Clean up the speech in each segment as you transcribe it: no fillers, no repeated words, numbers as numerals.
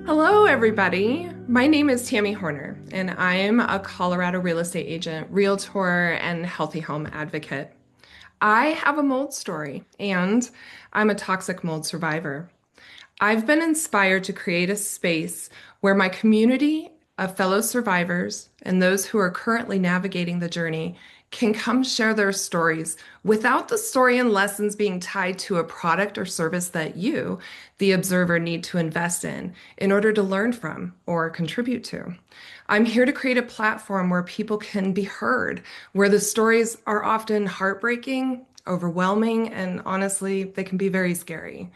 Hello, everybody. My name is Tammi Hoerner, and I'm a Colorado real estate agent, realtor, and healthy home advocate. I have a mold story, and I'm a toxic mold survivor. I've been inspired to create a space where my community of fellow survivors and those who are currently navigating the journey can come share their stories without the story and lessons being tied to a product or service that you, the observer, need to invest in order to learn from or contribute to. I'm here to create a platform where people can be heard, where the stories are often heartbreaking, overwhelming, and honestly, they can be very scary.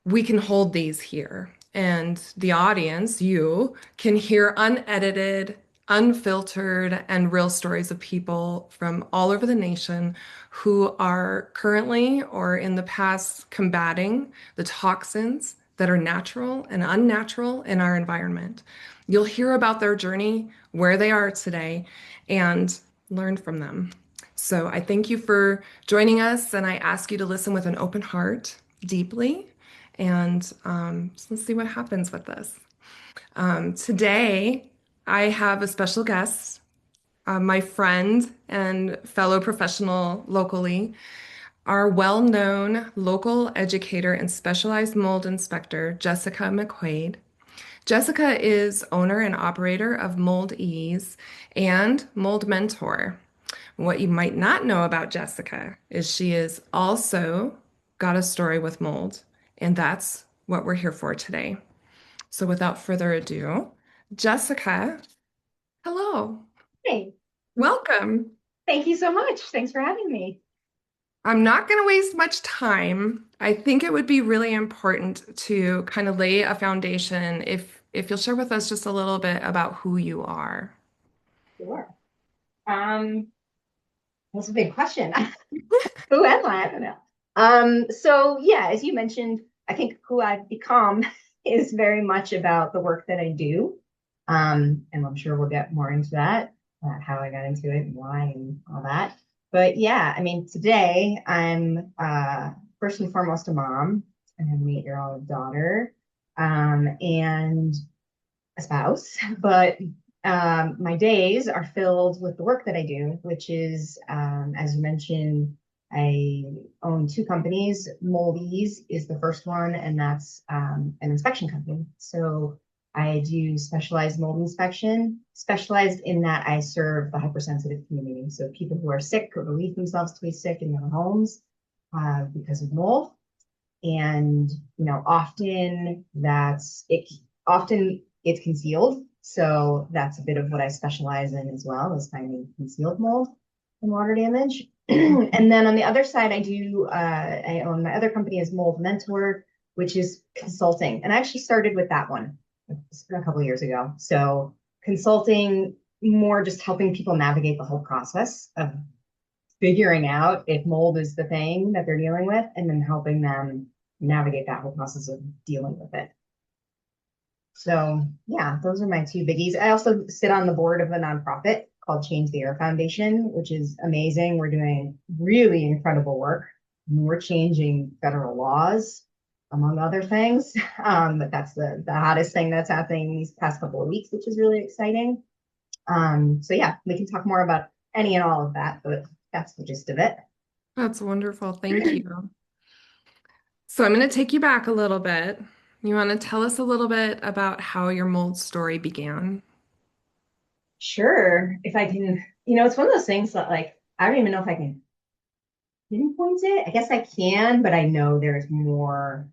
We can hold these here. And the audience, you, can hear unedited, unfiltered, and real stories of people from all over the nation who are currently or in the past combating the toxins that are natural and unnatural in our environment. You'll hear about their journey, where they are today, and learn from them. So I thank you for joining us, and I ask you to listen with an open heart deeply and so let's see what happens with this. Today, I have a special guest, my friend and fellow professional locally, our well-known local educator and specialized mold inspector, Jessica McQuade. Jessica is owner and operator of Mold Ease and Mold Mentor. What you might not know about Jessica is she is also got a story with mold, and that's what we're here for today. So without further ado, Jessica, hello. Hey, Welcome. thank you so much. Thanks for having me. I'm not going to waste much time. I think it would be really important to kind of lay a foundation if you'll share with us just a little bit about who you are. Sure. Um, that's a big question. Who am I? I don't know. So yeah, as you mentioned, I think who I've become is very much about the work that I do. And I'm sure we'll get more into that, how I got into it and why and all that. But yeah, I mean, today I'm first and foremost a mom. I have an 8-year-old daughter, and a spouse, but my days are filled with the work that I do, which is, as you mentioned, I own two companies. Moldy's is the first one, and that's an inspection company. So I do specialized mold inspection, specialized in that I serve the hypersensitive community. So people who are sick or believe themselves to be sick in their homes because of mold. And often that's it. Often it's concealed, so that's a bit of what I specialize in as well, is finding concealed mold and water damage. And then on the other side, I own my other company is Mold Mentor, which is consulting, and I actually started with that one a couple of years ago. So consulting, more just helping people navigate the whole process of figuring out if mold is the thing that they're dealing with, and then helping them navigate that whole process of dealing with it. So yeah, those are my two biggies. I also sit on the board of a nonprofit called Change the Air Foundation, which is amazing. We're doing really incredible work. We're changing federal laws, among other things. But that's the hottest thing that's happening these past couple of weeks, which is really exciting. So yeah, we can talk more about any and all of that, but that's the gist of it. That's wonderful. Thank you. So I'm going to take you back a little bit. You want to tell us a little bit about how your mold story began? Sure, if I can, it's one of those things that like I don't even know if I can pinpoint it. I guess I can, but I know there's more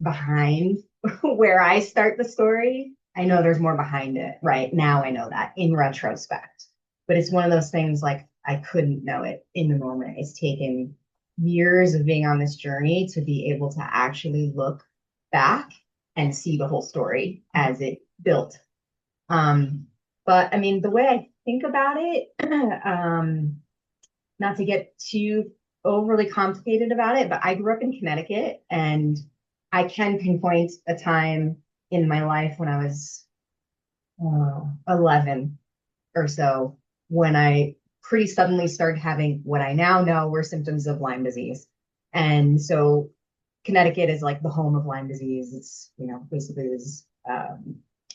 behind where I start the story. I know there's more behind it right now. I know that in retrospect, but it's one of those things like I couldn't know it in the moment. It's taken years of being on this journey to be able to actually look back and see the whole story as it built. Um, but I mean, the way I think about it, not to get too overly complicated about it, but I grew up in Connecticut, and I can pinpoint a time in my life when I was 11 or so when I pretty suddenly started having what I now know were symptoms of Lyme disease. And so Connecticut is like the home of Lyme disease. It's, basically was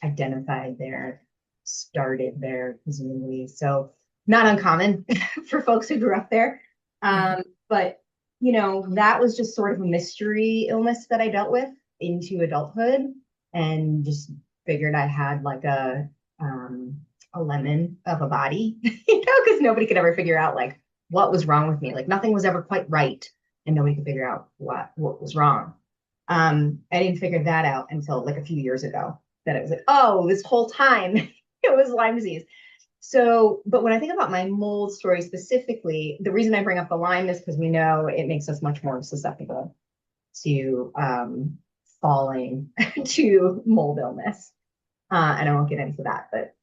identified there, started there, presumably. So not uncommon for folks who grew up there. Yeah. But, that was just sort of a mystery illness that I dealt with into adulthood, and just figured I had like a lemon of a body, because nobody could ever figure out like what was wrong with me. Like nothing was ever quite right, and nobody could figure out what was wrong. I didn't figure that out until like a few years ago, that it was like, oh, this whole time it was Lyme disease. So, but when I think about my mold story specifically, the reason I bring up the Lyme is because we know it makes us much more susceptible to falling to mold illness. And I won't get into that, but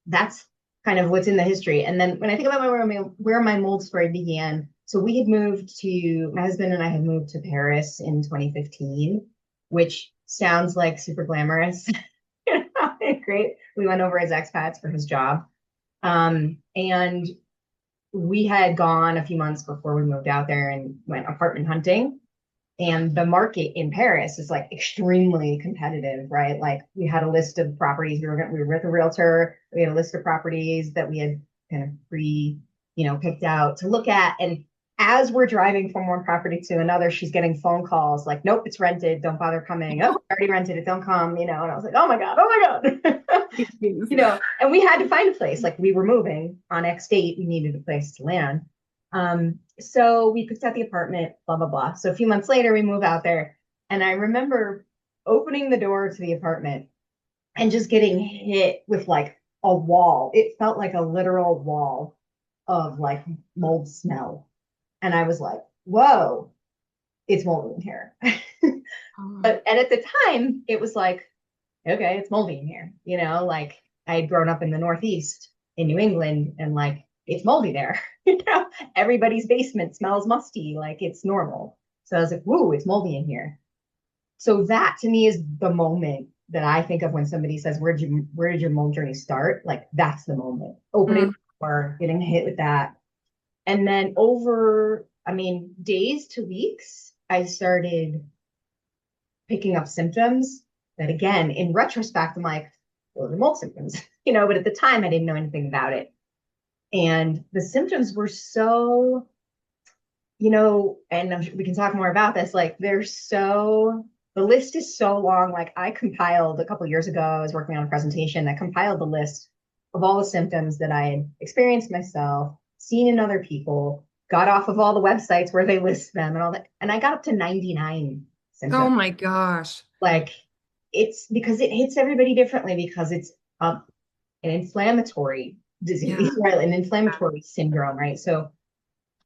that's kind of what's in the history. And then when I think about where my mold story began, so my husband and I had moved to Paris in 2015, which sounds like super glamorous. Great. We went over as expats for his job. And we had gone a few months before we moved out there and went apartment hunting. And the market in Paris is like extremely competitive, right? Like we had a list of properties. We were with a realtor. We had a list of properties that we had kind of picked out to look at. And as we're driving from one property to another, she's getting phone calls like, "Nope, it's rented. Don't bother coming. Oh, I already rented it. Don't come." And I was like, "Oh my god, oh my god." And we had to find a place. Like we were moving on X date. We needed a place to land. So we picked out the apartment, blah, blah, blah. So a few months later, we move out there. And I remember opening the door to the apartment and just getting hit with like a wall. It felt like a literal wall of like mold smell. And I was like, whoa, it's moldy in here. Oh, And at the time, it was like, okay, it's moldy in here. Like I had grown up in the Northeast in New England, and like it's moldy there. Everybody's basement smells musty, like it's normal. So I was like, whoa, it's moldy in here. So that to me is the moment that I think of when somebody says, where did your mold journey start? Like that's the moment. Opening mm, the door, getting hit with that. And then over, I mean, days to weeks, I started picking up symptoms that, again, in retrospect, I'm like, those are mold symptoms, but at the time I didn't know anything about it. And the symptoms were so, and we can talk more about this, like the list is so long. Like I compiled a couple of years ago, I was working on a presentation that compiled the list of all the symptoms that I had experienced myself, seen in other people, got off of all the websites where they list them and all that. And I got up to 99 oh symptoms. my gosh. Like it's because it hits everybody differently, because it's an inflammatory Yeah. disease, right? An inflammatory syndrome, right? So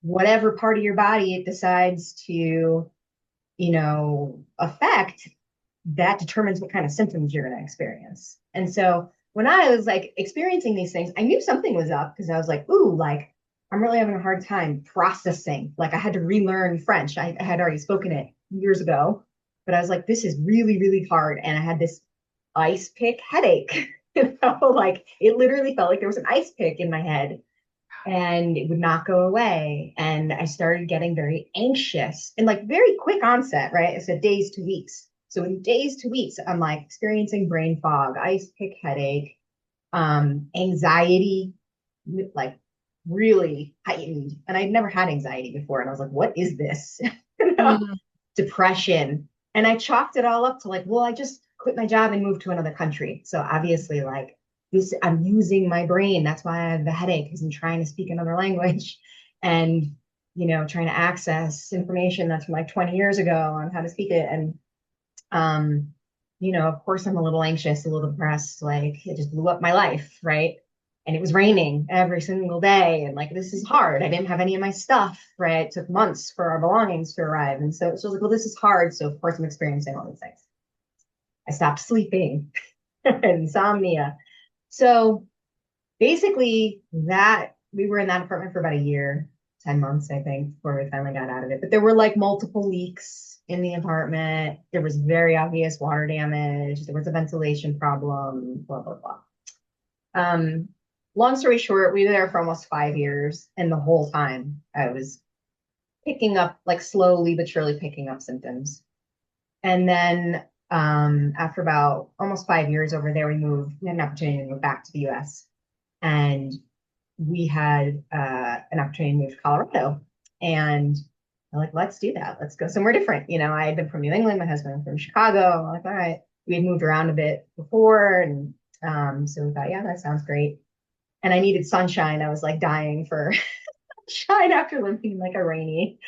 whatever part of your body it decides to, affect, that determines what kind of symptoms you're going to experience. And so when I was like experiencing these things, I knew something was up, because I was like, ooh, like I'm really having a hard time processing. Like I had to relearn French. I had already spoken it years ago, but I was like, this is really, really hard. And I had this ice pick headache. Like it literally felt like there was an ice pick in my head, and it would not go away. And I started getting very anxious, and like very quick onset, right? I said days to weeks. So in days to weeks, I'm like experiencing brain fog, ice pick headache, anxiety, like really heightened. And I'd never had anxiety before. And I was like, what is this? Mm, Depression. And I chalked it all up to like, well, I just quit my job and moved to another country. So obviously, like this, I'm using my brain. That's why I have the headache, because I'm trying to speak another language and, trying to access information that's from like 20 years ago on how to speak it. And, um, of course, I'm a little anxious, a little depressed. Like it just blew up my life, right? And it was raining every single day. And like, this is hard. I didn't have any of my stuff, right? It took months for our belongings to arrive. And so it was like, well, this is hard. So of course I'm experiencing all these things. I stopped sleeping, insomnia. So basically that we were in that apartment for about a year, 10 months, I think, before we finally got out of it. But there were like multiple leaks in the apartment. There was very obvious water damage. There was a ventilation problem, blah, blah, blah. Um, Long story short, we were there for almost 5 years. And the whole time I was picking up, like slowly but surely picking up symptoms. And then after about almost 5 years over there, we had an opportunity to move back to the US. And we had an opportunity to move to Colorado. And I'm like, let's do that. Let's go somewhere different. I had been from New England, my husband from Chicago. I'm like, all right. We had moved around a bit before. And so we thought, yeah, that sounds great. And I needed sunshine. I was like dying for sunshine after living in like a rainy,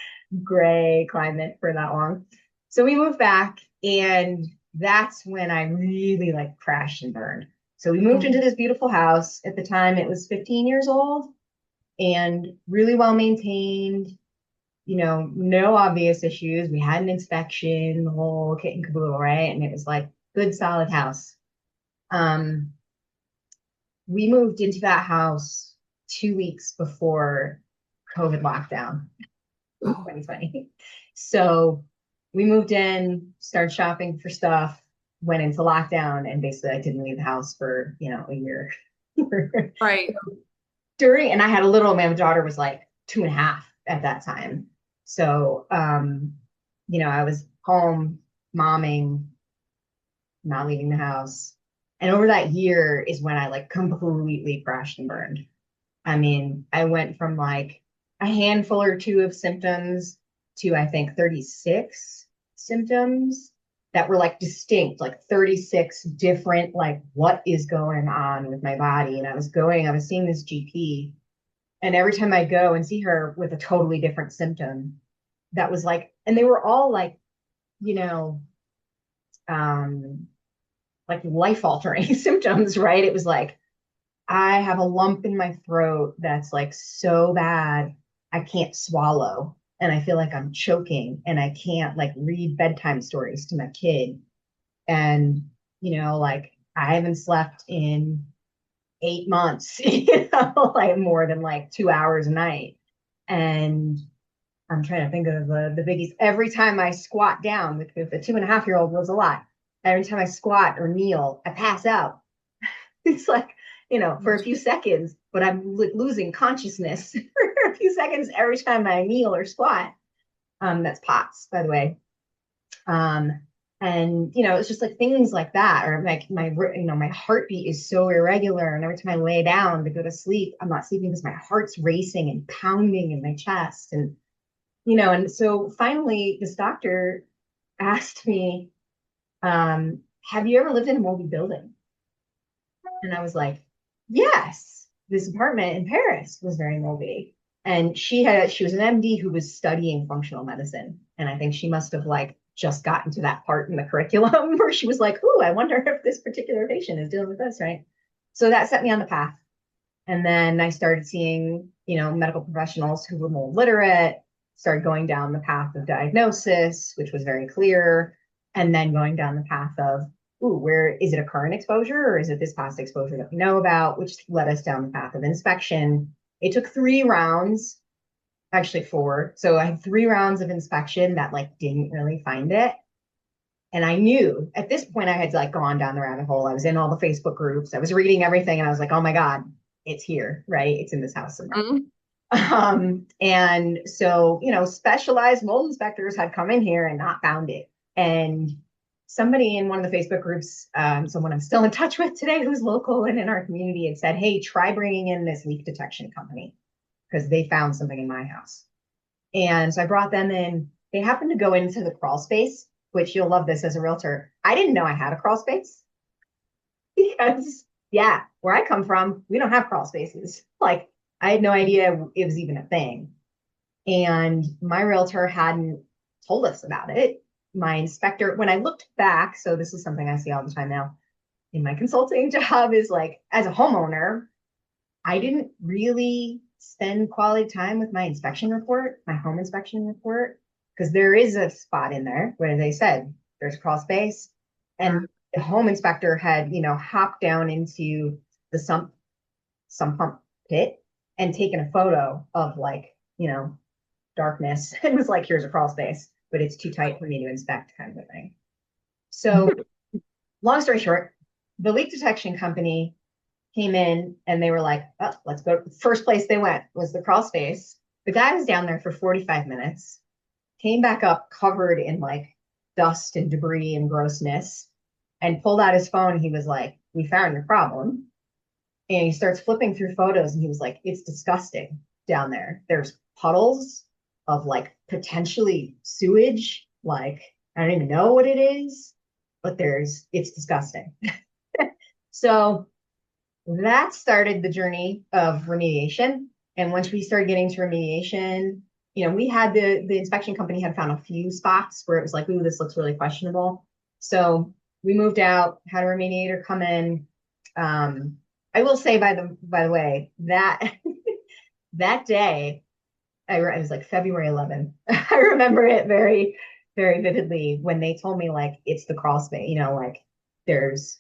gray climate for that long. So we moved back, and that's when I really like crashed and burned. So we moved into Oh, this beautiful house. At the time, it was 15 years old and really well maintained, no obvious issues. We had an inspection, the whole kit and caboodle, right? And it was like good, solid house. Um, we moved into that house 2 weeks before COVID lockdown in oh, 2020. So we moved in, started shopping for stuff, went into lockdown, and basically I didn't leave the house for, a year. right. And I had a little, my daughter was like 2.5 at that time. So, I was home, momming, not leaving the house. And over that year is when I like completely crashed and burned. I mean, I went from like a handful or two of symptoms to I think 36 symptoms that were like distinct, like 36 different, like what is going on with my body. And I was seeing this GP, and every time I go and see her with a totally different symptom, that was like, and they were all you know, um, like life altering symptoms, right? It was like, I have a lump in my throat that's like so bad, I can't swallow. And I feel like I'm choking and I can't like read bedtime stories to my kid. And, like I haven't slept in 8 months, like more than like 2 hours a night. And I'm trying to think of the biggies. Every time I squat down with the 2.5-year-old was a lot. Every time I squat or kneel, I pass out. It's like, for a few seconds, but I'm like losing consciousness for a few seconds every time I kneel or squat. That's POTS, by the way. Um, and it's just like things like that, or like my heartbeat is so irregular, and every time I lay down to go to sleep, I'm not sleeping because my heart's racing and pounding in my chest, and so finally this doctor asked me, have you ever lived in a moldy building? And I was like, yes, this apartment in Paris was very moldy. And she was an MD who was studying functional medicine. And I think she must have like just gotten to that part in the curriculum where she was like, "Ooh, I wonder if this particular patient is dealing with this," right? So that set me on the path. And then I started seeing, medical professionals who were mold literate, started going down the path of diagnosis, which was very clear, and then going down the path of, ooh, where is it, a current exposure or is it this past exposure that we know about, which led us down the path of inspection. It took 3 rounds, actually 4. So I had 3 rounds of inspection that like didn't really find it. And I knew at this point I had like gone down the rabbit hole. I was in all the Facebook groups. I was reading everything, and I was like, oh my God, it's here, right? It's in this house somewhere. Mm. And so, specialized mold inspectors had come in here and not found it. And somebody in one of the Facebook groups, someone I'm still in touch with today who's local and in our community, had said, hey, try bringing in this leak detection company because they found something in my house. And so I brought them in. They happened to go into the crawl space, which you'll love this as a realtor. I didn't know I had a crawl space because, yeah, where I come from, we don't have crawl spaces. Like, I had no idea it was even a thing. And my realtor hadn't told us about it. My inspector, when I looked back, so this is something I see all the time now in my consulting job, is like, as a homeowner, I didn't really spend quality time with my inspection report, my home inspection report, because there is a spot in there where they said there's crawl space. And the home inspector had, hopped down into the sump pump pit and taken a photo of like, darkness and was like, here's a crawl space, but it's too tight for me to inspect, kind of a thing. So long story short, the leak detection company came in and they were like, oh, let's go. First place they went was the crawl space. The guy was down there for 45 minutes, came back up covered in like dust and debris and grossness, and pulled out his phone. He was like, "We found your problem." And he starts flipping through photos and he was like, "It's disgusting down there. There's puddles of like potentially sewage. Like, I don't even know what it is, but it's disgusting." So that started the journey of remediation. And once we started getting to remediation, we had the inspection company had found a few spots where it was like, "Ooh, this looks really questionable." So we moved out, had a remediator come in. I will say, by the way, that that day, it was like February 11th. I remember it very, very vividly when they told me like it's the crawl space, like there's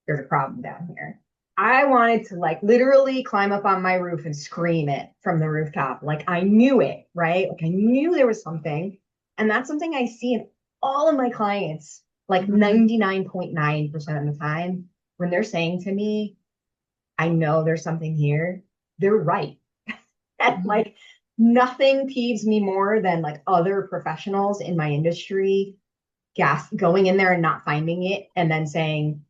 there's a problem down here. I wanted to like literally climb up on my roof and scream it from the rooftop. Like I knew it, right? Like I knew there was something. And that's something I see in all of my clients, like Mhm. 99.9% of the time when they're saying to me, "I know there's something here," they're right. And Mhm. like nothing peeves me more than like other professionals in my industry going in there and not finding it and then saying,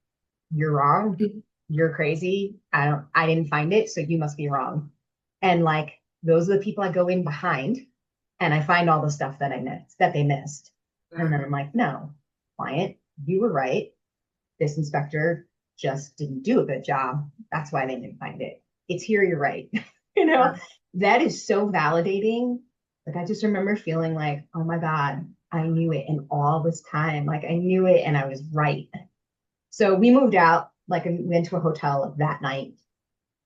"You're wrong. You're crazy. I didn't find it, so you must be wrong." And like those are the people I go in behind and I find all the stuff that they missed. And Yeah. then I'm like, "No, client, you were right. This inspector just didn't do a good job. That's why they didn't find it. It's here, you're right." you know, Yeah. that is so validating. Like I just remember feeling like, "Oh my God, I knew it." And all this time, like I knew it and I was right. So we moved out, like we went to a hotel that night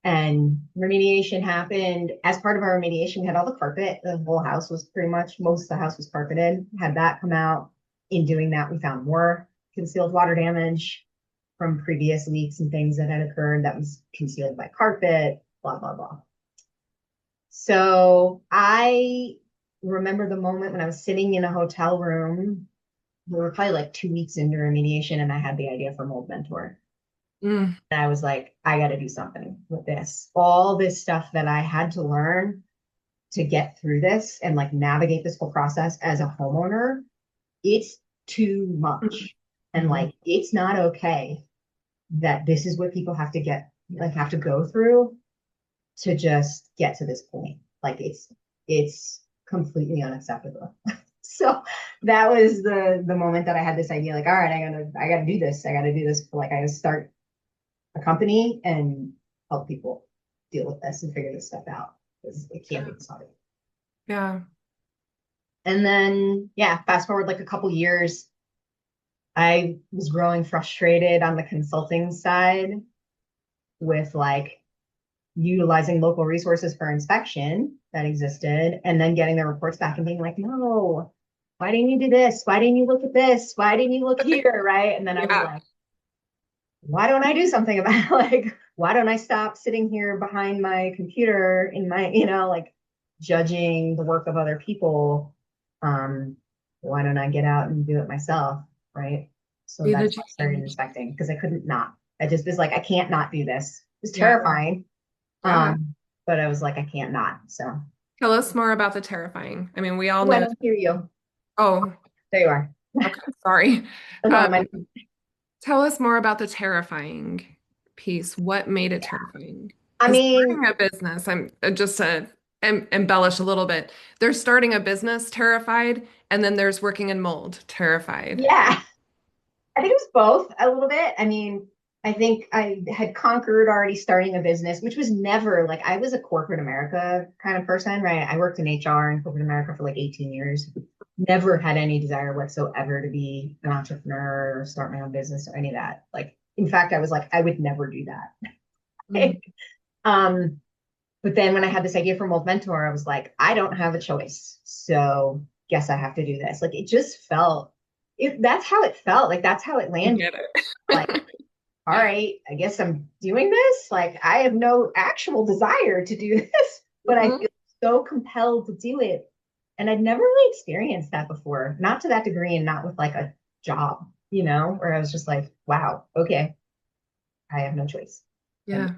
and remediation happened. As part of our remediation, we had all the carpet. The whole house was pretty much, most of the house was carpeted, had that come out. In doing that, we found more concealed water damage from previous leaks and things that had occurred that was concealed by carpet, blah, blah, blah. So I remember the moment when I was sitting in a hotel room. We were probably like 2 weeks into remediation, and I had the idea for Mold Mentor. Mm. And I was like, I got to do something with this. All this stuff that I had to learn to get through this and like navigate this whole process as a homeowner, it's too much. And Mhm. like, it's not okay that this is what people have to go through to just get to this point. Like it's completely unacceptable. So that was the moment that I had this idea, like, all right, I gotta do this. I gotta do this. Like I gotta start a company and help people deal with this and figure this stuff out because it can't Yeah. be this hard. Yeah. And then yeah, fast forward like a couple years, I was growing frustrated on the consulting side with like utilizing local resources for inspection that existed and then getting the reports back and being like, "No, why didn't you do this? Why didn't you look at this? Why didn't you look here?" Right. And then I was Yeah. like, why don't I do something about it? Like, why don't I stop sitting here behind my computer in my, like judging the work of other people? Um, why don't I get out and do it myself? Right. So Be the that's why I started change. inspecting because I couldn't not. I just was like, I can't not do this. It's Yeah. terrifying. Yeah. But I was like, I can't not. So, Tell us more about the terrifying. I mean, we all oh, I know. don't hear you. Oh, There you are. okay. Sorry. Oh, no, Um, my Tell us more about the terrifying piece. What made it terrifying? I Because mean, starting a business, I'm just to embellish a little bit. There's starting a business terrified, and then there's working in mold terrified. yeah. I think it was both a little bit. I mean, I think I had conquered already starting a business, which was never like I was a corporate America kind of person, right? I worked in HR in corporate America for like 18 years. Never had any desire whatsoever to be an entrepreneur or start my own business or any of that. Like, in fact, I was like, I would never do Mm. that. um, but then when I had this idea for Mold Mentor, I was like, I don't have a choice. So guess I have to do this. Like it just felt that's how it felt. Like that's how it I landed. get Like, it. all right, I guess I'm doing this. Like I have no actual desire to do this, but I Mhm. feel so compelled to do it. And I'd never really experienced that before, not to that degree and not with like a job, where I was just like, wow, okay, I have no choice. And Yeah.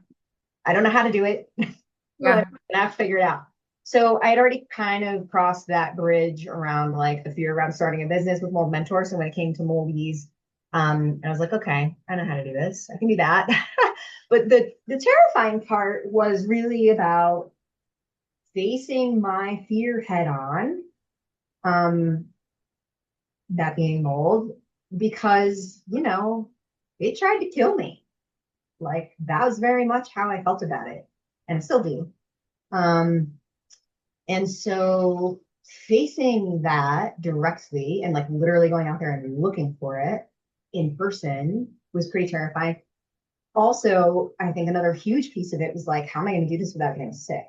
I don't know how to do it, but Yeah. I'm gonna have to figure it out. So I had already kind of crossed that bridge around like the fear around starting a business with mold mentor. So when it came to moldies, I was like, okay, I know how to do this. I can do that. But the terrifying part was really about facing my fear head on, um, that being mold, because, it tried to kill me. Like that was very much how I felt about it and I still do. Um, and so facing that directly and like literally going out there and looking for it in person was pretty terrifying. Also, I think another huge piece of it was like, how am I going to do this without getting sick?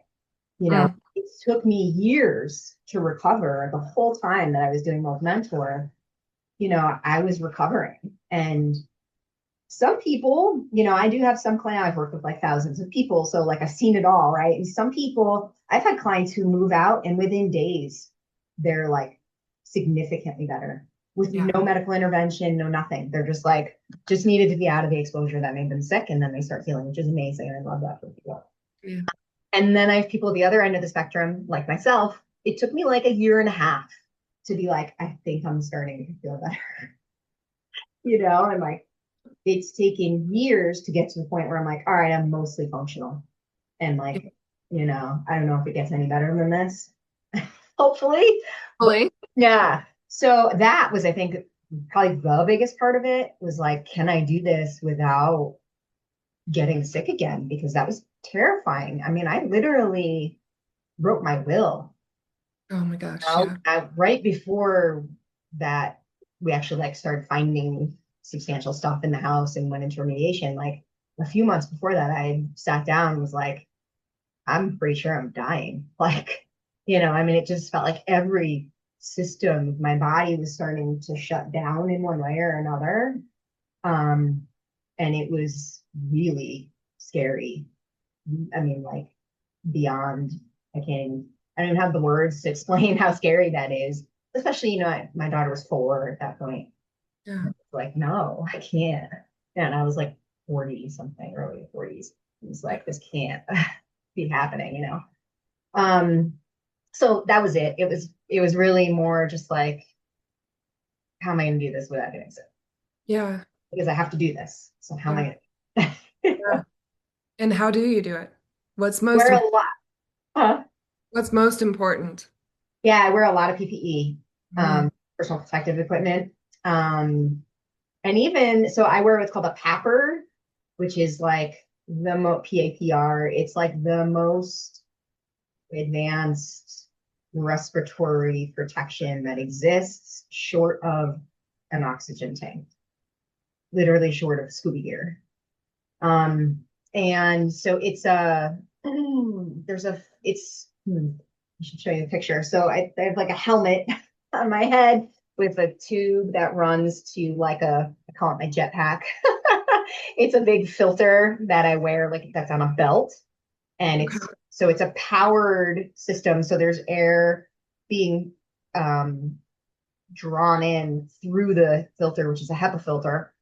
Mm, It took me years to recover the whole time that I was doing Mold Mentor. I was recovering. And some people, I do have some clients, I've worked with like thousands of people. So like I've seen it all, right? And some people, I've had clients who move out and within days, they're like significantly better with yeah. no medical intervention, no nothing. They're just like, just needed to be out of the exposure that made them sick. And then they start healing, which is amazing. And I love that for people. Yeah. And then I have people at the other end of the spectrum, like myself. It took me like a year and a half to be like, I think I'm starting to feel better, and like, it's taken years to get to the point where I'm like, all right, I'm mostly functional. And like, I don't know if it gets any better than this, hopefully. But Hopefully. yeah. So that was, I think, probably the biggest part of it was like, can I do this without getting sick again? Because that was terrifying. I mean, I literally wrote my will Oh my gosh. Yeah. right before that. We actually like started finding substantial stuff in the house and went into remediation. Like a few months before that, I sat down and was like, I'm pretty sure I'm dying. Like, I mean, it just felt like every system of my body was starting to shut down in one way or another. Um, and it was really scary. I mean, like beyond, I don't even have the words to explain how scary that is. Especially, my daughter was 4 at that point. Yeah. Like, no, I can't. And I was like 40 something, early 40s. It was Yeah. like, this can't be happening. Um, so that was it. It was really more just like, how am I going to do this without getting sick? Yeah. Because I have to do this. So how am Yeah. I going to? Yeah. And how do you do it? What's most Wear im- a lot. Huh? what's most important? Yeah, I wear a lot of PPE, Mm, personal protective equipment. Um, and even so, I wear what's called a PAPR, which is like PAPR. It's like the most advanced respiratory protection that exists, short of an oxygen tank, literally short of scuba gear. Um, and so it's a there's a it's I should show you a picture. So I have like a helmet on my head with a tube that runs to like I call it my jetpack. It's a big filter that I wear, like that's on a belt. And okay. it's a powered system. So there's air being um, drawn in through the filter, which is a HEPA filter.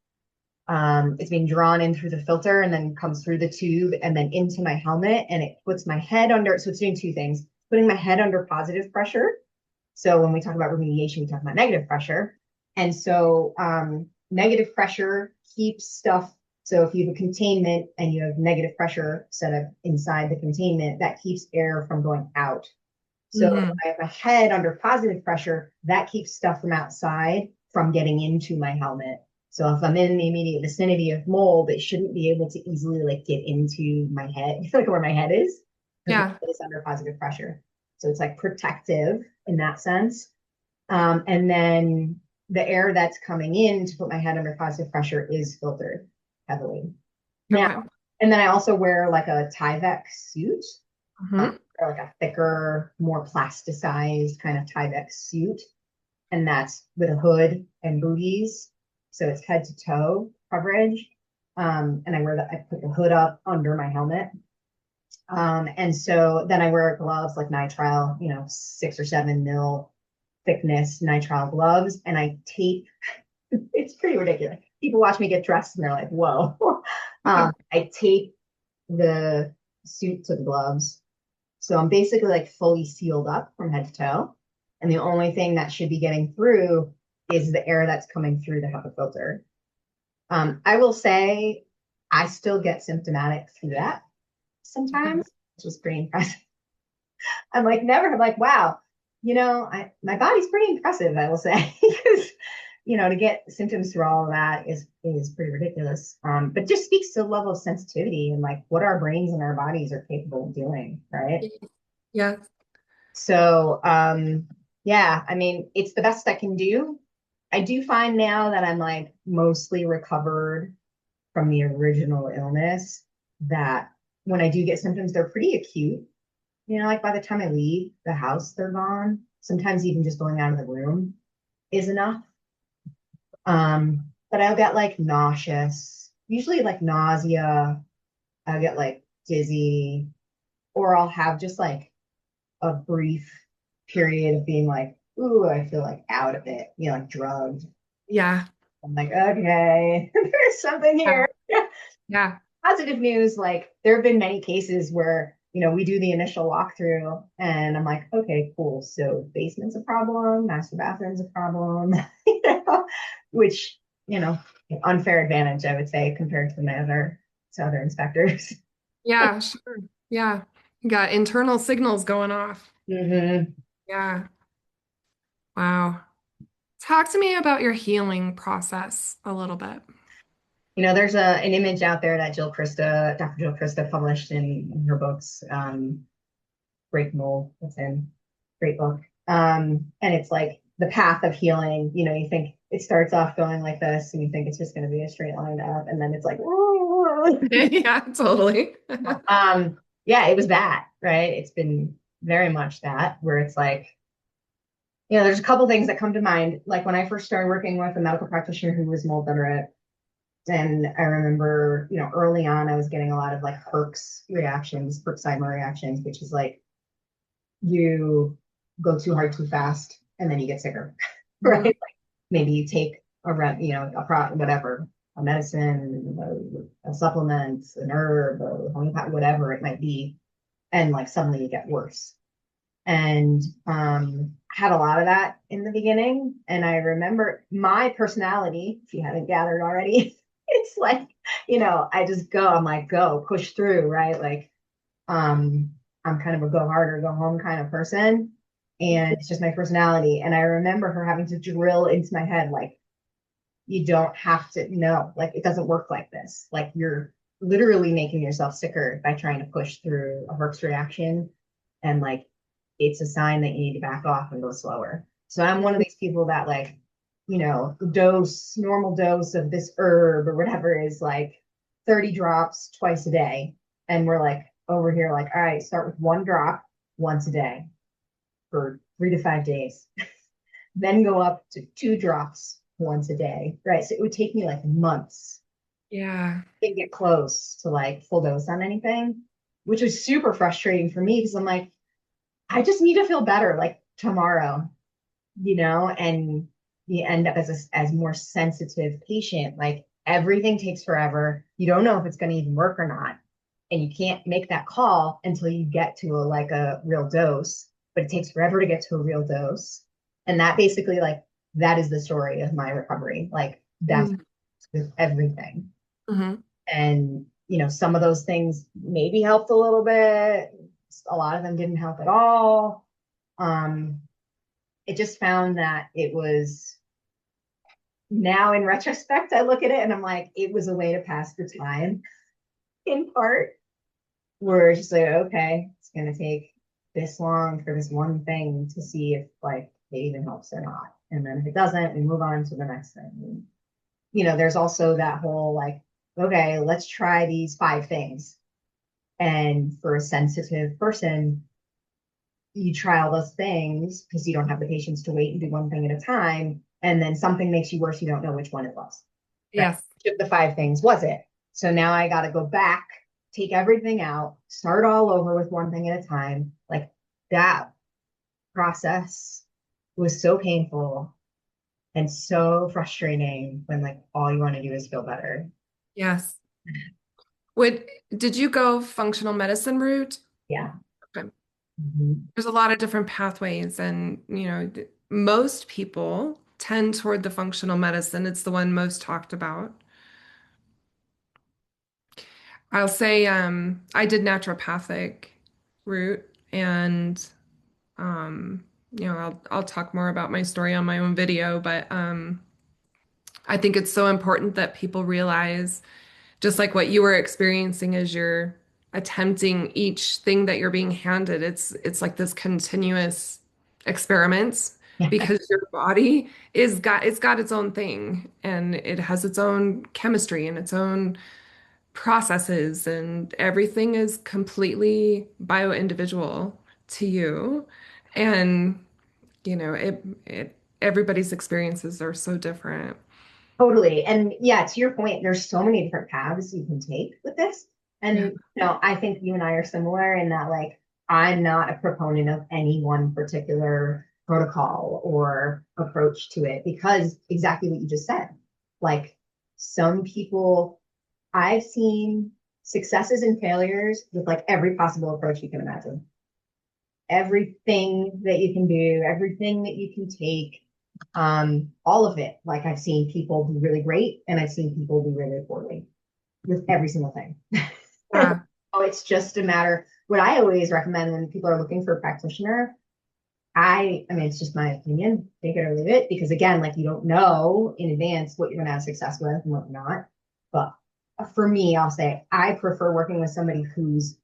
It's being drawn in through the filter and then comes through the tube and then into my helmet. And it puts my head under. So it's doing two things: putting my head under positive pressure. So when we talk about remediation, we talk about negative pressure. And so negative pressure keeps stuff. So if you have a containment and you have negative pressure set up inside the containment, that keeps air from going out. So if Hmm. I have a head under positive pressure, that keeps stuff from outside from getting into my helmet. So if I'm in the immediate vicinity of mold, it shouldn't be able to easily like get into my head, like where my head is, because my Yeah. head is under positive pressure. So it's like protective in that sense. And then the air that's coming in to put my head under positive pressure is filtered heavily. Now, Okay. and then I also wear like a Tyvek suit, Hmm. or like a thicker, more plasticized kind of Tyvek suit. And that's with a hood and booties. So it's head to toe coverage. And I put the hood up under my helmet. And so then I wear gloves like nitrile, 6 or 7 mil thickness nitrile gloves. And I tape, it's pretty ridiculous. People watch me get dressed and they're like, whoa. I tape the suit to the gloves So I'm basically like fully sealed up from head to toe. And the only thing that should be getting through is the air that's coming through the HEPA filter. I will say I still get symptomatic through that sometimes, which is pretty impressive. I'm like, wow, my body's pretty impressive, I will say, because to get symptoms through all of that is pretty ridiculous. But just speaks to the level of sensitivity and like what our brains and our bodies are capable of doing, right? Yeah. So yeah, I mean, it's the best I can do. I do find now that I'm like mostly recovered from the original illness that when I do get symptoms, they're pretty acute. Like by the time I leave the house, they're gone. Sometimes even just going out of the room is enough. But I'll get like nauseous, usually like nausea. I'll get like dizzy, or I'll have just like a brief period of being like, ooh, I feel like out of it, like drugged. Yeah. I'm like, okay, there's something Yeah. here. Yeah. Positive news, like there have been many cases where, we do the initial walkthrough and I'm like, okay, cool. So basement's a problem, master bathroom's a problem, which, unfair advantage, I would say, compared to other inspectors. Yeah, sure. Yeah. You got internal signals going off. Mm-hmm. Yeah. Wow. Talk to me about your healing process a little bit. There's an image out there that Dr. Jill Krista published in her books, Break Mold. It's in great book. And it's like the path of healing. You think it starts off going like this, and you think it's just going to be a straight line up, and then it's like, Yeah, totally. yeah, it was that, right? It's been very much that, where it's like, there's a couple things that come to mind. Like when I first started working with a medical practitioner who was mold literate, and I remember, early on, I was getting a lot of like Herxheimer reactions, which is like you go too hard too fast and then you get sicker, right? Mhm. Like maybe you take whatever, a medicine, a supplement, an herb, a homeopathy, whatever it might be, and like suddenly you get worse. And I had a lot of that in the beginning. And I remember my personality, if you haven't gathered already, it's like, I just go, I'm like, go, push through, right? Like, I'm kind of a go hard or go home kind of person. And it's just my personality. And I remember her having to drill into my head, like, you don't have to, no, like, it doesn't work like this. Like, you're literally making yourself sicker by trying to push through a Herx reaction. And like, it's a sign that you need to back off and go slower. So I'm one of these people that like, normal dose of this herb or whatever is like 30 drops twice a day. And we're like over here, like, all right, start with one drop once a day for 3 to 5 days, then go up to 2 drops once a day. Right. So it would take me like months Yeah. to get close to like full dose on anything, which was super frustrating for me because I'm like, I just need to feel better like tomorrow, and you end up as more sensitive patient. Like everything takes forever. You don't know if it's going to even work or not. And you can't make that call until you get to a real dose, but it takes forever to get to a real dose. And that basically like that is the story of my recovery. Like that's Mm-hmm. with everything. Mm-hmm. And some of those things maybe helped a little bit. A lot of them didn't help at all. Um, it just found that it was now in retrospect, I look at it and I'm like, it was a way to pass the time in part, where it's just like, okay, it's gonna take this long for this one thing to see if like it even helps or not. And then if it doesn't, we move on to the next thing. And, there's also that whole like, okay, let's try these 5 things. And for a sensitive person, you try all those things because you don't have the patience to wait and do one thing at a time. And then something makes you worse. You don't know which one it was, right? Yes. Which of the 5 things was it? So now I got to go back, take everything out, start all over with one thing at a time. Like that process was so painful and so frustrating when like all you want to do is feel better. Yes. Would did you go functional medicine route? Yeah. Okay. Mhm. There's a lot of different pathways, and most people tend toward the functional medicine. It's the one most talked about. I'll say I did naturopathic route, and I'll talk more about my story on my own video, but I think it's so important that people realize, just like what you were experiencing as you're attempting each thing that you're being handed, it's like this continuous experiments, Yeah, because your body it's got its own thing, and it has its own chemistry and its own processes, and everything is completely bio-individual to you. And it everybody's experiences are so different. totally. And yeah, to your point, there's so many different paths you can take with this. Yeah. And I think you and I are similar in that like I'm not a proponent of any one particular protocol or approach to it because exactly what you just said. Like some people I've seen successes and failures with like every possible approach you can imagine. Everything that you can do, everything that you can take, all of it. Like I've seen people do really great and I've seen people do really poorly with every single thing. Yeah. So it's just a matter. What I always recommend when people are looking for a practitioner, I mean, it's just my opinion, take it or leave it, because again, like you don't know in advance what you're going to have success with and what not. But for me, I'll say I prefer working with somebody who's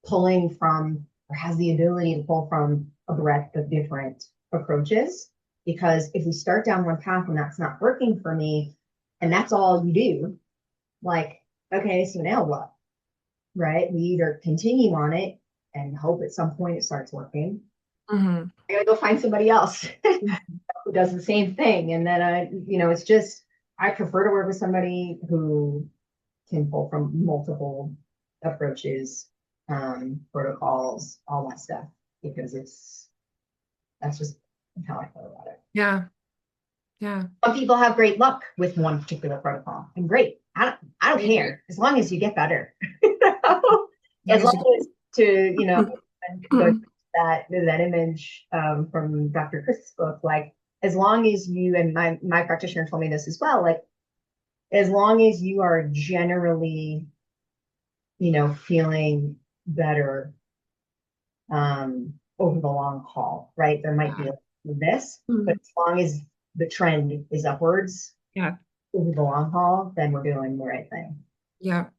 pulling from or has the ability to pull from a breadth of different approaches. Because if we start down one path and that's not working for me, and that's all you do, like, okay, so now what? Right? We either continue on it and hope at some point it starts working. Hmm. I gotta go find somebody else who does the same thing. And then it's just I prefer to work with somebody who can pull from multiple approaches, protocols, all that stuff, because that's just how I feel about it. Yeah. Yeah. Some people have great luck with one particular protocol, and great. I don't They do. care as long as you get better. As long As as you long as to go to do. that image from Dr. Chris's book, like as long as you and my practitioner told me this as well, like as long as you are generally feeling better over the long haul, right? There might be Yeah. this, but Mhm. as long as the trend is upwards Yeah. over the long haul, then we're doing the right thing. Yeah.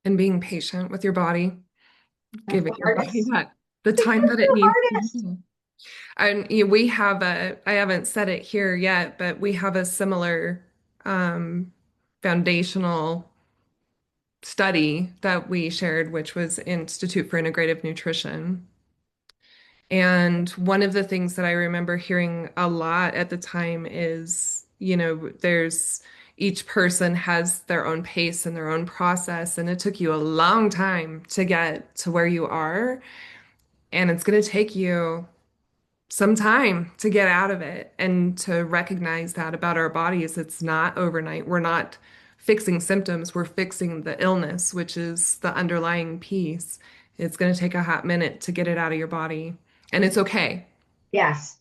And being patient with your body, That's the giving your body hardest. the time that it The needs to hardest. heal. And we have I haven't said it here yet, but we have a similar um, foundational study that we shared, which was Institute for Integrative Nutrition. And one of the things that I remember hearing a lot at the time is, there's each person has their own pace and their own process, and it took you a long time to get to where you are, and it's going to take you some time to get out of it and to recognize that about our bodies. It's not overnight. We're not fixing symptoms, we're fixing the illness, which is the underlying piece. It's going to take a hot minute to get it out of your body, and it's okay. Yes.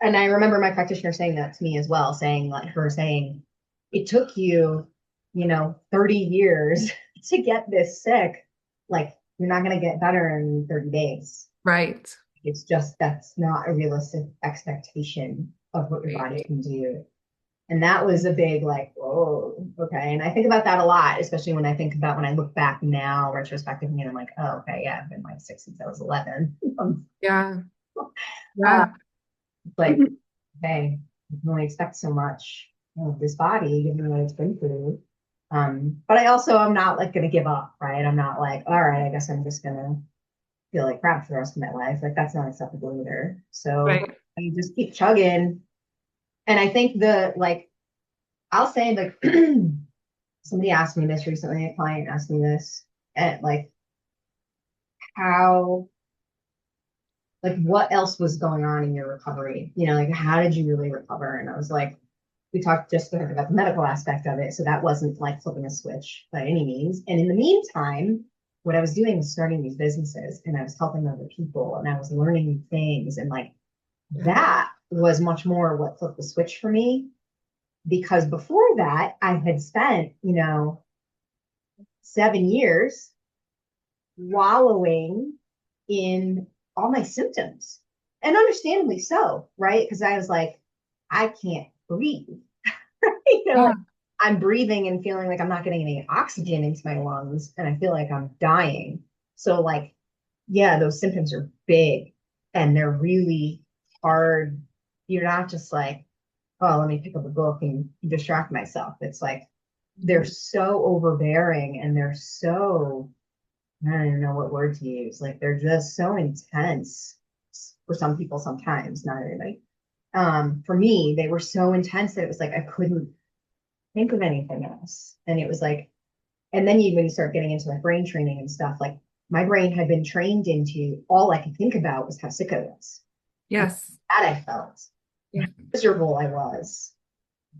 And I remember my practitioner saying that to me as well, saying like her saying, it took you, 30 years to get this sick. Like you're not going to get better in 30 days. Right. It's just that's not a realistic expectation of what your body Right. can do. And that was a big like, whoa, okay. And I think about that a lot, especially when I think about when I look back now retrospectively, and I'm like, oh, okay, yeah, I've been like sick since I was 11. Yeah. uh, Yeah. like, hey, you can only expect so much of this body, given what it's been through. But I also am not like gonna give up, right? I'm not like, all right, I guess I'm just gonna feel like crap for the rest of my life. Like that's not acceptable either. So Right. I just keep chugging. And I think I'll say like somebody asked me this recently, a client asked me this, and like how like what else was going on in your recovery? Like how did you really recover? And I was like, we talked just about the medical aspect of it. So that wasn't like flipping a switch by any means. And in the meantime, what I was doing was starting these businesses and I was helping other people and I was learning new things. And like Yeah. that was much more what flipped the switch for me. Because before that, I had spent, 7 years wallowing in all my symptoms. And understandably so, right? Because I was like, I can't breathe. Like Yeah. I'm breathing and feeling like I'm not getting any oxygen into my lungs and I feel like I'm dying. So like, yeah, those symptoms are big and they're really hard. You're not just like, oh, let me pick up a book and distract myself. It's like they're so overbearing and they're so, I don't even know what word to use. Like they're just so intense for some people sometimes, not everybody. For me, they were so intense that it was like I couldn't think of anything else. And it was like, and then when you start getting into like brain training and stuff, like my brain had been trained into all I could think about was how sick I was and Yes. how bad I felt, Yeah. how miserable I was,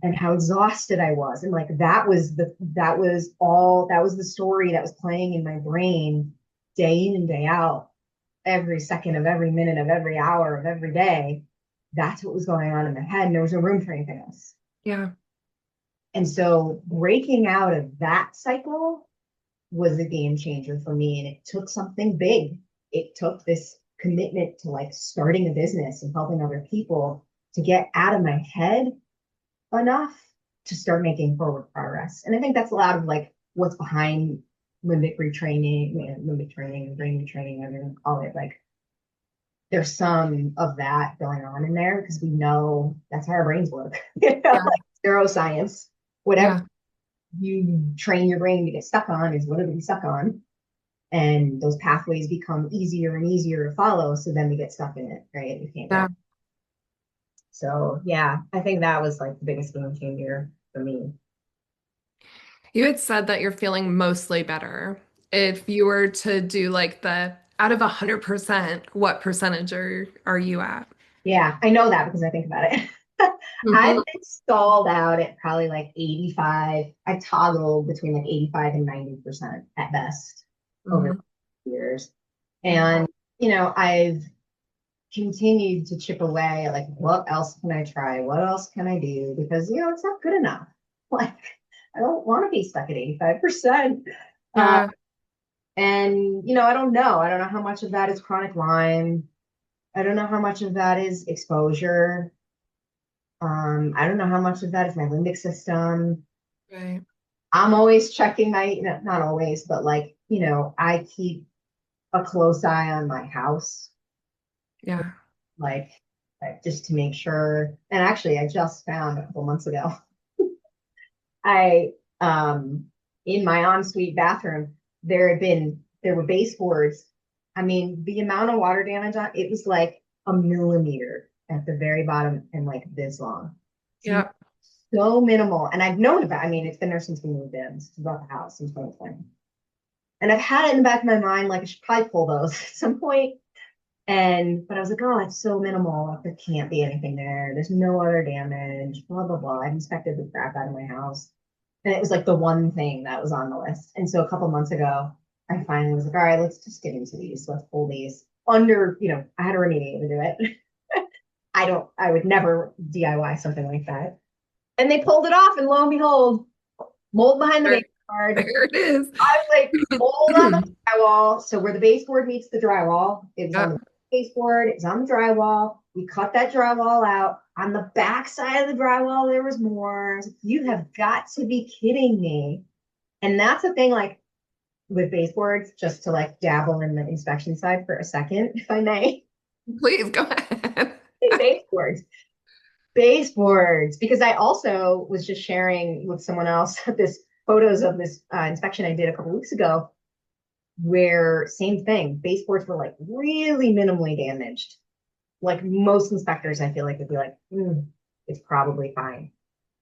and how exhausted I was. And like that was the story that was playing in my brain day in and day out, every second of every minute of every hour of every day. That's what was going on in my head. And there was no room for anything else. Yeah. And so breaking out of that cycle was a game changer for me. And it took something big. It took this commitment to like starting a business and helping other people to get out of my head enough to start making forward progress. And I think that's a lot of like what's behind limbic retraining, limbic training, brain retraining, I'm going to call it. Like there's some of that going on in there because we know that's how our brains work. Yeah. Like neuroscience, whatever Yeah. you train your brain to get stuck on is what it'll be stuck on. And those pathways become easier and easier to follow. So then we get stuck in it, right? We can't Yeah. get. So yeah, I think that was like the biggest game changer for me. You had said that you're feeling mostly better. If you were to do like the out of 100%, what percentage are you at? Yeah, I know that because I think about it. I've Hmm. been stalled out at probably like 85. I toggle between like 85 and 90% at best over Hmm. the years. Yeah. And, I've continued to chip away at like, what else can I try? What else can I do? Because, it's not good enough. Like, I don't want to be stuck at 85%. Uh, Yeah. and, I don't know. I don't know how much of that is chronic Lyme. I don't know how much of that is exposure. I don't know how much of that is my limbic system. Right. I'm always checking my, not always, but like, I keep a close eye on my house, Yeah. like, just to make sure. And actually, I just found a couple months ago, I, in my ensuite bathroom, there were baseboards. I mean, the amount of water damage on it was like a millimeter at the very bottom and like this long. Yeah. So minimal. And I've known about, I mean, it's been there since we moved in, since we bought the house in 2020. And I've had it in the back of my mind, like I should probably pull those at some point. But I was like, oh, it's so minimal. Like, there can't be anything there. There's no other damage, blah, blah, blah. I've inspected the crap out of my house. And it was like the one thing that was on the list. And so a couple months ago, I finally was like, all right, let's just get into these. Let's pull these under, I had a remediate to do it. I would never DIY something like that. And they pulled it off, and lo and behold, mold behind the There, baseboard card. there it is. I was like, mold on the drywall. So where the baseboard meets the drywall, it was on Yeah. the baseboard, it was on the drywall. We cut that drywall out. On the back side of the drywall, there was more. You have got to be kidding me. And that's the thing, like with baseboards, just to like dabble in the inspection side for a second, if I may. Please go ahead. Baseboards. Baseboards, because I also was just sharing with someone else this photos of this inspection I did a couple weeks ago, where same thing, baseboards were like really minimally damaged. Like most inspectors, I feel like would be like, it's probably fine.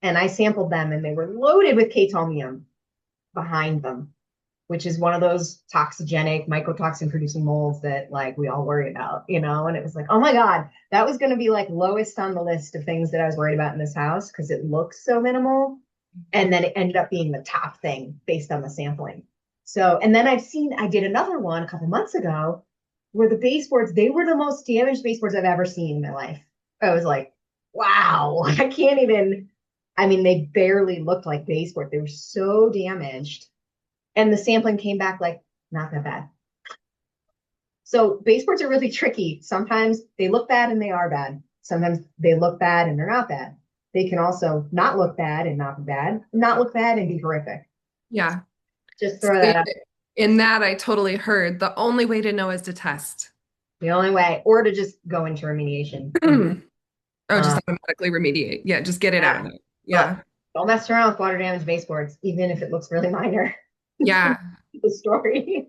And I sampled them, and they were loaded with K-tomium behind them, which is one of those toxigenic mycotoxin producing molds that like we all worry about, And it was like, oh my God, that was going to be like lowest on the list of things that I was worried about in this house because it looks so minimal. And then it ended up being the top thing based on the sampling. So, and then I did another one a couple months ago where the baseboards, they were the most damaged baseboards I've ever seen in my life. I was like, wow, I can't even, I mean, they barely looked like baseboard. They were so damaged. And the sampling came back like, not that bad. So baseboards are really tricky. Sometimes they look bad and they are bad. Sometimes they look bad and they're not bad. They can also not look bad and not be bad, not look bad and be horrific. Yeah. Just throw that See, out. in that, I totally heard the only way to know is to test. The only way, or to just go into remediation. Oh, just Um, automatically remediate. Yeah, just get it out yeah, of there. but Yeah. don't mess around with water damage baseboards, even if it looks really minor. Yeah. The story.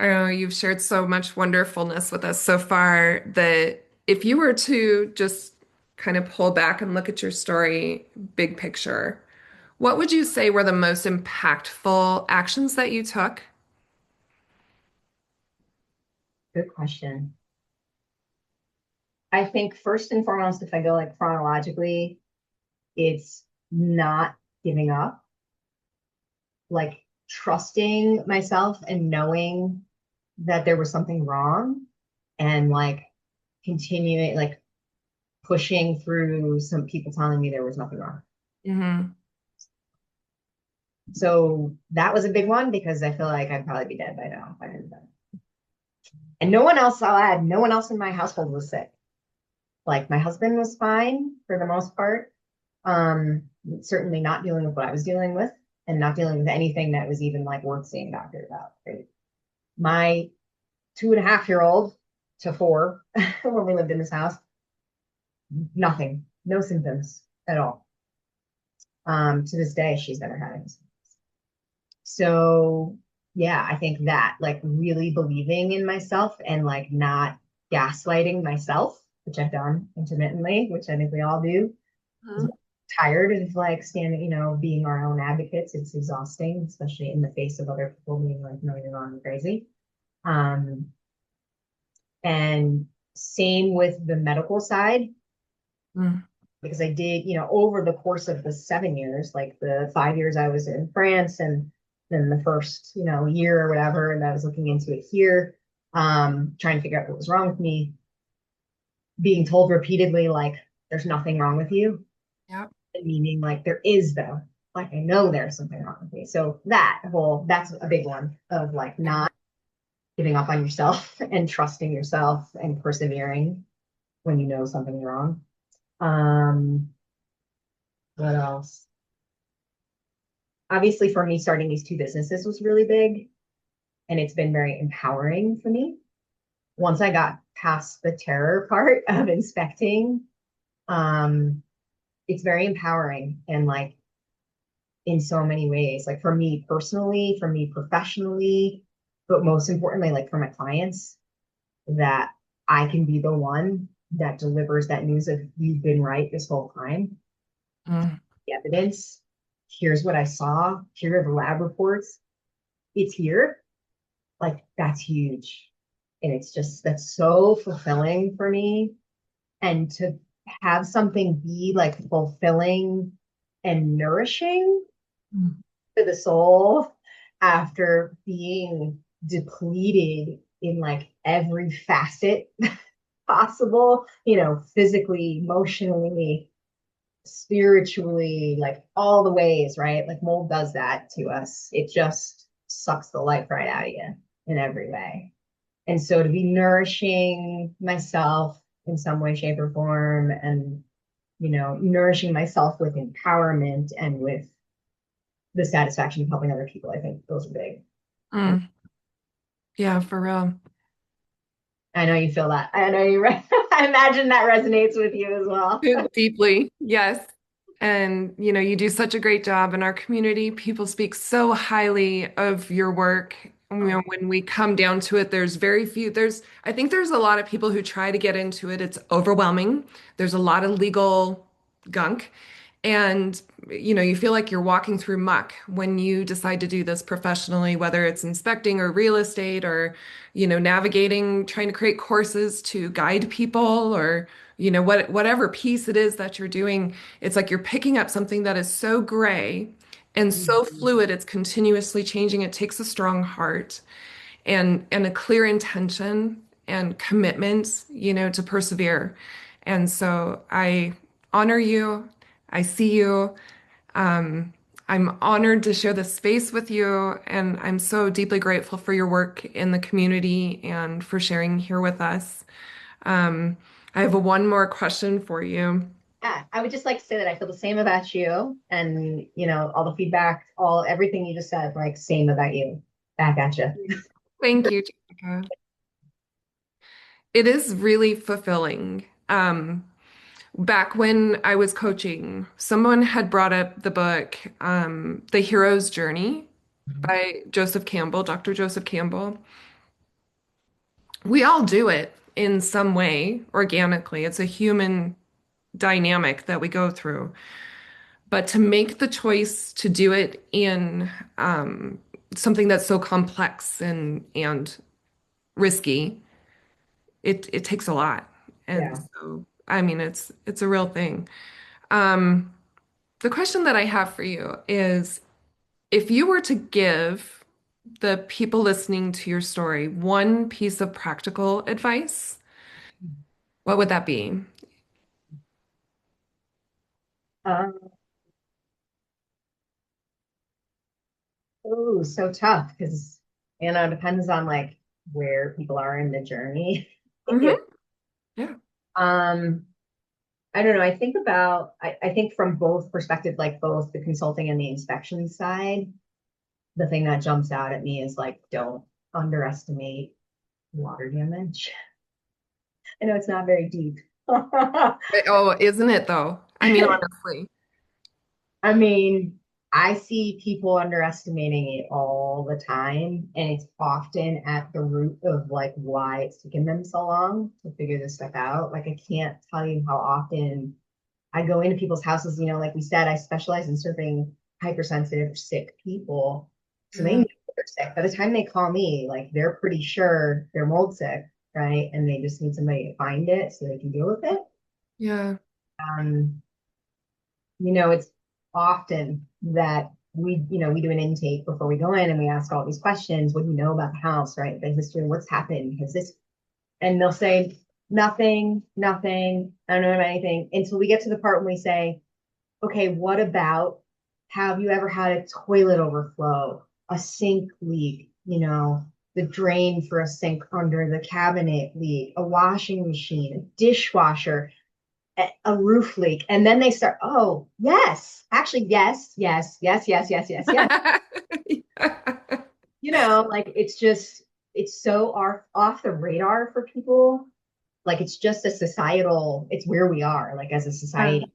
I know you've shared so much wonderfulness with us so far that if you were to just kind of pull back and look at your story, big picture, what would you say were the most impactful actions that you took? Good question. I think first and foremost, if I go like chronologically, it's not giving up, like trusting myself and knowing that there was something wrong and like continuing, like pushing through some people telling me there was nothing wrong. Hmm. So that was a big one because I feel like I'd probably be dead by now if I hadn't done it. And no one else, I'll add, no one else in my household was sick. Like my husband was fine for the most part. Certainly not dealing with what I was dealing with and not dealing with anything that was even like worth seeing a doctor about. Right? My 2.5 year old to 4, when we lived in this house, nothing, no symptoms at all. To this day, she's never had any. So yeah, I think that like really believing in myself and like not gaslighting myself, which I've done intermittently, which I think we all do. Tired of like standing, being our own advocates. It's exhausting, especially in the face of other people being like, no, you're wrong and crazy. Um, and same with the medical side, Mm. because I did, over the course of the 7 years, like the 5 years I was in France and then the first, year or whatever, and I was looking into it here, trying to figure out what was wrong with me, being told repeatedly, like, there's nothing wrong with you, Yeah. meaning like there is though. Like I know there's something wrong with me. So that's a big one of like not giving up on yourself and trusting yourself and persevering when you know something's wrong. Um, what else? Obviously for me, starting these two businesses was really big and it's been very empowering for me. Once I got past the terror part of inspecting, um, it's very empowering and like in so many ways, like for me personally, for me professionally, but most importantly, like for my clients, that I can be the one that delivers that news of you've been right this whole time. Mm. The evidence, here's what I saw, here are the lab reports, it's here. Like that's huge. And it's just, that's so fulfilling for me. And to have something be like fulfilling and nourishing Mm. to the soul after being depleted in like every facet possible, physically, emotionally, spiritually, like all the ways, right? Like mold does that to us. It just sucks the life right out of you in every way. And so to be nourishing myself in some way, shape, or form, and nourishing myself with empowerment and with the satisfaction of helping other people, I think those are big. Mm. Yeah, for real. I know you feel that. I know you. I imagine that resonates with you as well. Deeply, yes. And you do such a great job in our community. People speak so highly of your work. When we come down to it, there's very few. I think there's a lot of people who try to get into it. It's overwhelming. There's a lot of legal gunk. And you feel like you're walking through muck when you decide to do this professionally, whether it's inspecting or real estate or, navigating, trying to create courses to guide people or, whatever piece it is that you're doing. It's like you're picking up something that is so gray and so Mhm. fluid, it's continuously changing. It takes a strong heart and a clear intention and commitment, to persevere. And so I honor you. I see you. Um, I'm honored to share this space with you, and I'm so deeply grateful for your work in the community and for sharing here with us. Um, I have one more question for you. Yeah, I would just like to say that I feel the same about you, and all the feedback, all everything you just said, like same about you. Back at you. Thank you, Jessica. It is really fulfilling. Back when I was coaching, someone had brought up the book, The Hero's Journey by Joseph Campbell, Dr. Joseph Campbell. We all do it in some way organically. It's a human dynamic that we go through. But to make the choice to do it in something that's so complex and risky, it takes a lot. And Yeah. so, I mean, it's a real thing. Um, the question that I have for you is, if you were to give the people listening to your story one piece of practical advice, what would that be? Um, oh, so tough because it depends on like where people are in the journey. Hmm. Yeah. Um, I don't know. I think from both perspectives, like both the consulting and the inspection side, the thing that jumps out at me is like, don't underestimate water damage. I know it's not very deep. Oh, isn't it though? I mean, honestly. I mean, I see people underestimating it all the time, and it's often at the root of like why it's taken them so long to figure this stuff out. Like, I can't tell you how often I go into people's houses, like we said, I specialize in serving hypersensitive, sick people. So they Yeah. know they're sick. By the time they call me, like they're pretty sure they're mold sick, right? And they just need somebody to find it so they can deal with it. Yeah. Um, it's often that we do an intake before we go in and we ask all these questions. What do you know about the house, right? The history, what's happened? Has this, and they'll say, nothing, nothing. I don't know about anything until we get to the part when we say, okay, what about, have you ever had a toilet overflow, a sink leak, the drain for a sink under the cabinet leak, a washing machine, a dishwasher, a roof leak? And then they start, oh, yes, actually, yes, yes, yes, yes, yes, yes, yes. Like it's so off the radar for people. Like it's just a societal, it's where we are, like as a Yeah. society. Yeah.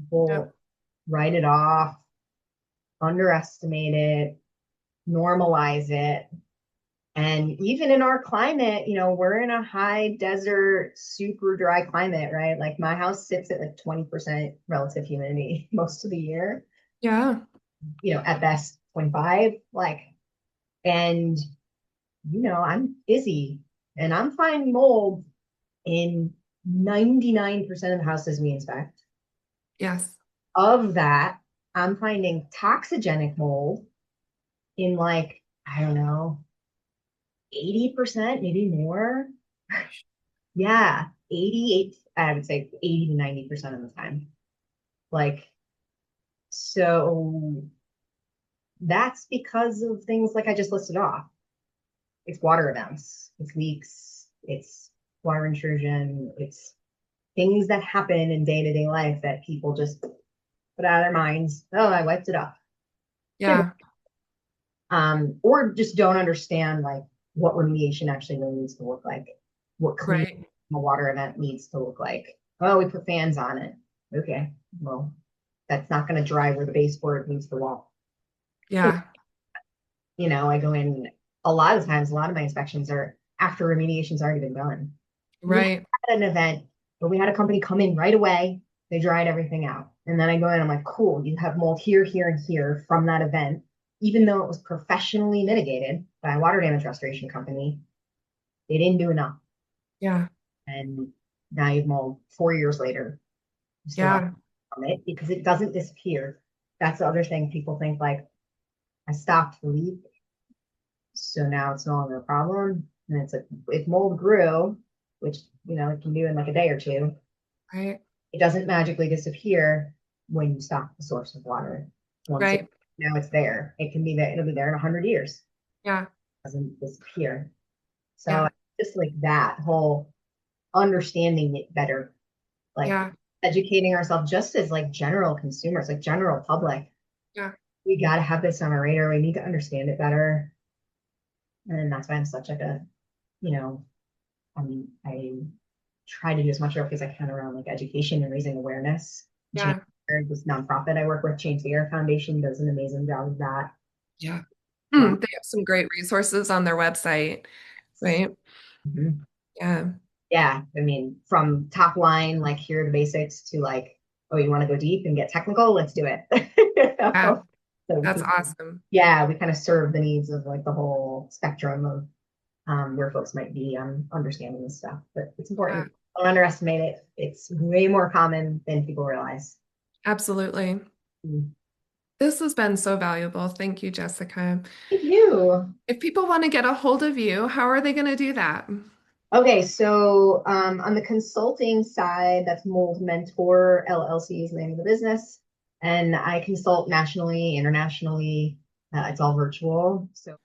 People write it off, underestimate it, normalize it. And even in our climate, we're in a high desert, super dry climate, right? Like my house sits at like 20% relative humidity most of the year, Yeah. at best 25. Like, and, I'm busy and I'm finding mold in 99% of the houses we inspect. Yes. Of that, I'm finding toxigenic mold in like, I don't know, 80%, maybe more. Yeah, 88, I would say 80 to 90% of the time. Like, so that's because of things like I just listed off. It's water events, it's leaks, it's water intrusion, it's things that happen in day-to-day life that people just put out of their minds. Oh, I wiped it off. Yeah. Or just don't understand like what remediation actually really needs to look like, what clean Right. a water event needs to look like. Oh, we put fans on it. Okay, well, that's not going to dry where the baseboard meets the wall. Yeah. I go in a lot of times, a lot of my inspections are after remediation's already been done. We Right. had an event where we had a company come in right away. They dried everything out. And then I go in, I'm like, cool, you have mold here, here, and here from that event. Even though it was professionally mitigated by a water damage restoration company, they didn't do enough. Yeah. And now you've mold 4 years later. You still have Yeah. from it because it doesn't disappear. that's the other thing. People think like I stopped the leak, so now it's no longer a problem. And it's like if mold grew, which it can do in like a day or two, Right. it doesn't magically disappear when you stop the source of water. Once it Right. now it's there, it can be there. It'll be there in 100 years. Yeah. It doesn't disappear. So Yeah. just like that whole understanding it better, like Yeah. educating ourselves just as like general consumers, like general public. Yeah. We got to have this on our radar. We need to understand it better. And that's why I'm such like a, you know, I try to do as much work as I can around like education and raising awareness. Change Yeah. this nonprofit I work with, Change the Air Foundation, does an amazing job of that. Yeah. Well, They have some great resources on their website, right? mhm. Yeah. Yeah, I mean, from top line, like here are the basics to like, oh, you want to go deep and get technical? Let's do it. Yeah. So we That's can, awesome. yeah, we kind of serve the needs of like the whole spectrum of where folks might be understanding this stuff. But it's Yeah. important. Don't underestimate it. It's way more common than people realize. Absolutely. Mm. This has been so valuable. Thank you, Jessica. Thank you. If people want to get a hold of you, how are they going to do that? Okay, so on the consulting side, that's Mold Mentor LLC is the name of the business, and I consult nationally, internationally. It's all virtual. So